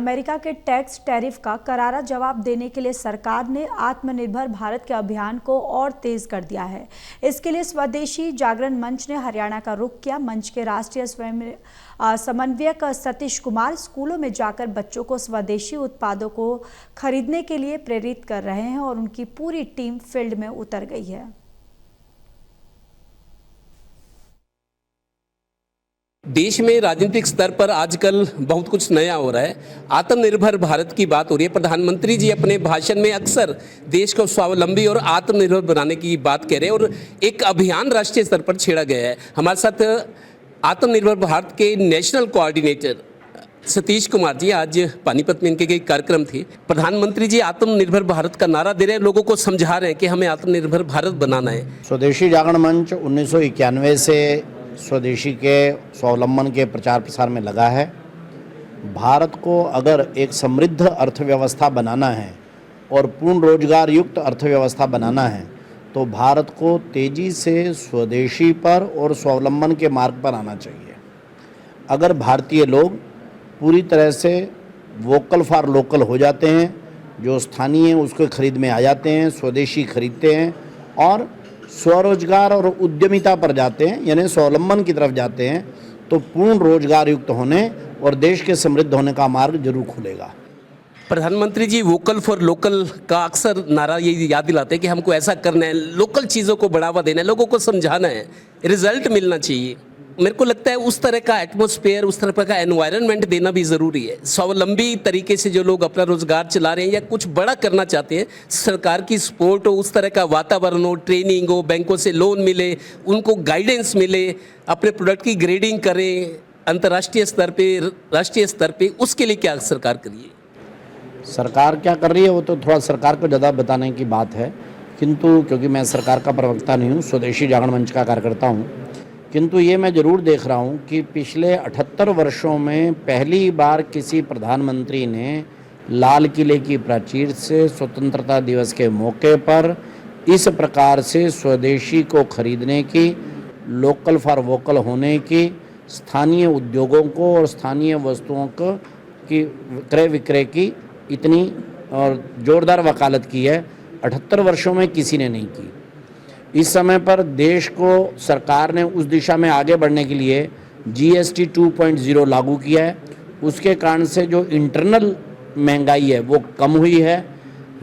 America के tax tariff का करारा जवाब देने के लिए सरकार ने आत्मनिर्भर भारत के अभियान को और तेज कर दिया है। इसके लिए स्वदेशी जागरण मंच ने हरियाणा का रुख किया। मंच के राष्ट्रीय स्वयं समन्वयक सतीश कुमार स्कूलों में जाकर बच्चों को स्वदेशी उत्पादों को खरीदने के लिए प्रेरित कर रहे हैं और उनकी पूरी टीम फील्ड में उतर गई है। देश में राजनीतिक स्तर पर आजकल बहुत कुछ नया हो रहा है। आत्मनिर्भर भारत की बात हो रही है। प्रधानमंत्री जी अपने भाषण में अक्सर देश को स्वावलंबी और आत्मनिर्भर बनाने की बात कह रहे हैं और एक अभियान राष्ट्रीय स्तर पर छेड़ा गया है। हमारे साथ आत्मनिर्भर भारत के नेशनल कोऑर्डिनेटर सतीश कुमार जी आज पानीपत में इनके कार्यक्रम थी। प्रधानमंत्री जी आत्मनिर्भर भारत का नारा दे रहे हैं, लोगों को समझा रहे हैं कि हमें आत्मनिर्भर भारत बनाना है। स्वदेशी जागरण मंच 1991 से स्वदेशी के स्वावलंबन के प्रचार प्रसार में लगा है। भारत को अगर एक समृद्ध अर्थव्यवस्था बनाना है और पूर्ण रोजगार युक्त अर्थव्यवस्था बनाना है तो भारत को तेज़ी से स्वदेशी पर और स्वावलंबन के मार्ग पर आना चाहिए। अगर भारतीय लोग पूरी तरह से वोकल फॉर लोकल हो जाते हैं, जो स्थानीय उसको खरीद में आ जाते हैं, स्वदेशी खरीदते हैं और स्वरोजगार और उद्यमिता पर जाते हैं, यानी स्वावलंबन की तरफ जाते हैं, तो पूर्ण रोजगार युक्त होने और देश के समृद्ध होने का मार्ग जरूर खुलेगा। प्रधानमंत्री जी वोकल फॉर लोकल का अक्सर नारा ये याद दिलाते हैं कि हमको ऐसा करना है, लोकल चीज़ों को बढ़ावा देना है, लोगों को समझाना है, रिजल्ट मिलना चाहिए। मेरे को लगता है उस तरह का एटमॉस्फेयर, उस तरह का एनवायरनमेंट देना भी ज़रूरी है। स्वावलंबी तरीके से जो लोग अपना रोजगार चला रहे हैं या कुछ बड़ा करना चाहते हैं, सरकार की सपोर्ट हो, उस तरह का वातावरण हो, ट्रेनिंग हो, बैंकों से लोन मिले, उनको गाइडेंस मिले, अपने प्रोडक्ट की ग्रेडिंग करें अंतर्राष्ट्रीय स्तर पे, राष्ट्रीय स्तर पे, उसके लिए क्या सरकार करिए? सरकार क्या कर रही है वो तो थोड़ा सरकार को ज़्यादा बताने की बात है, किंतु क्योंकि मैं सरकार का प्रवक्ता नहीं हूँ, स्वदेशी जागरण मंच का कार्यकर्ता हूँ, किंतु ये मैं ज़रूर देख रहा हूँ कि पिछले 78 वर्षों में पहली बार किसी प्रधानमंत्री ने लाल किले की प्राचीर से स्वतंत्रता दिवस के मौके पर इस प्रकार से स्वदेशी को खरीदने की, लोकल फॉर वोकल होने की, स्थानीय उद्योगों को और स्थानीय वस्तुओं को की क्रय विक्रय की इतनी और ज़ोरदार वकालत की है। 78 वर्षों में किसी ने नहीं की। इस समय पर देश को सरकार ने उस दिशा में आगे बढ़ने के लिए GST 2.0 लागू किया है। उसके कारण से जो इंटरनल महंगाई है वो कम हुई है।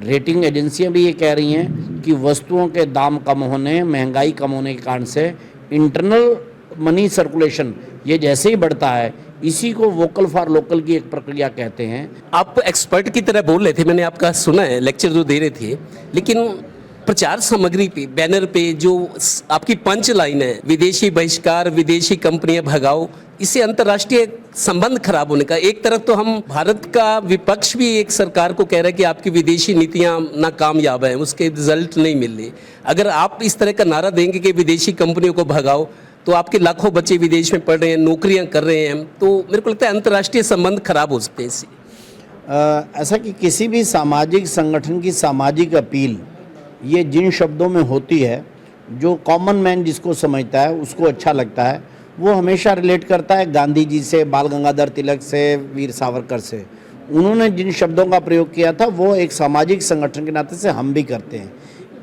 रेटिंग एजेंसियां भी ये कह रही हैं कि वस्तुओं के दाम कम होने, महंगाई कम होने के कारण से इंटरनल मनी सर्कुलेशन ये जैसे ही बढ़ता है, इसी को वोकल फॉर लोकल की एक प्रक्रिया कहते हैं। आप एक्सपर्ट की तरह बोल रहे थे, मैंने आपका सुना है, लेक्चर जो दे रहे थे, लेकिन प्रचार सामग्री पे, बैनर पे जो आपकी पंच लाइन है, विदेशी बहिष्कार, विदेशी कंपनियां भगाओ, इससे अंतर्राष्ट्रीय संबंध खराब होने का। एक तरफ तो हम भारत का विपक्ष भी एक सरकार को कह रहा है कि आपकी विदेशी नीतियां नाकामयाब हैं, उसके रिजल्ट नहीं मिल रहे। अगर आप इस तरह का नारा देंगे कि विदेशी कंपनियों को भगाओ, तो आपके लाखों बच्चे विदेश में पढ़ रहे हैं, नौकरियां कर रहे हैं, तो मेरे को लगता है अंतर्राष्ट्रीय संबंध खराब हो सकते हैं इससे। ऐसा कि किसी भी सामाजिक संगठन की सामाजिक अपील ये जिन शब्दों में होती है, जो कॉमन मैन जिसको समझता है उसको अच्छा लगता है, वो हमेशा रिलेट करता है गांधी जी से, बाल गंगाधर तिलक से, वीर सावरकर से। उन्होंने जिन शब्दों का प्रयोग किया था वो एक सामाजिक संगठन के नाते से हम भी करते हैं।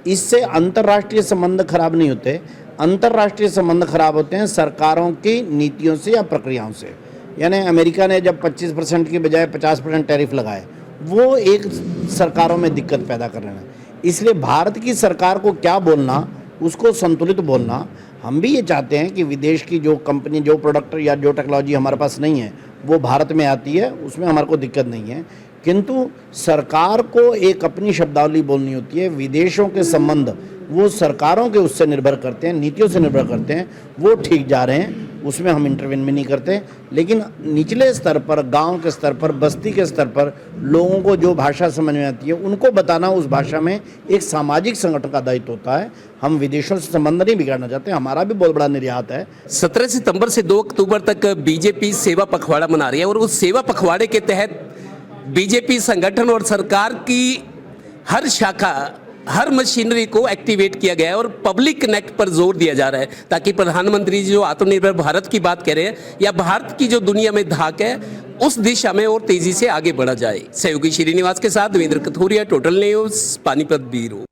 इससे अंतर्राष्ट्रीय संबंध खराब नहीं होते। अंतर्राष्ट्रीय संबंध खराब होते हैं सरकारों की नीतियों से या प्रक्रियाओं से। यानी अमेरिका ने जब 25% की बजाय 50% टैरिफ लगाए, वो एक सरकारों में दिक्कत पैदा कर रहे हैं। इसलिए भारत की सरकार को क्या बोलना, उसको संतुलित बोलना। हम भी ये चाहते हैं कि विदेश की जो कंपनी, जो प्रोडक्ट या जो टेक्नोलॉजी हमारे पास नहीं है वो भारत में आती है, उसमें हमारे को दिक्कत नहीं है, किंतु सरकार को एक अपनी शब्दावली बोलनी होती है। विदेशों के संबंध वो सरकारों के उससे निर्भर करते हैं, नीतियों से निर्भर करते हैं, वो ठीक जा रहे हैं, उसमें हम इंटरवेन भी नहीं करते। लेकिन निचले स्तर पर, गांव के स्तर पर, बस्ती के स्तर पर लोगों को जो भाषा समझ में आती है उनको बताना उस भाषा में एक सामाजिक संगठन का दायित्व होता है। हम विदेशों से संबंध नहीं बिगाड़ना चाहते, हमारा भी बहुत बड़ा निर्यात है। 17 सितंबर से 2 अक्टूबर तक बीजेपी सेवा पखवाड़ा मना रही है और उस सेवा पखवाड़े के तहत बीजेपी संगठन और सरकार की हर शाखा, हर मशीनरी को एक्टिवेट किया गया है और पब्लिक कनेक्ट पर जोर दिया जा रहा है, ताकि प्रधानमंत्री जी जो आत्मनिर्भर भारत की बात कह रहे हैं या भारत की जो दुनिया में धाक है उस दिशा में और तेजी से आगे बढ़ा जाए। सहयोगी श्रीनिवास के साथ Devendra Kathoria, total news, Panipat bureau.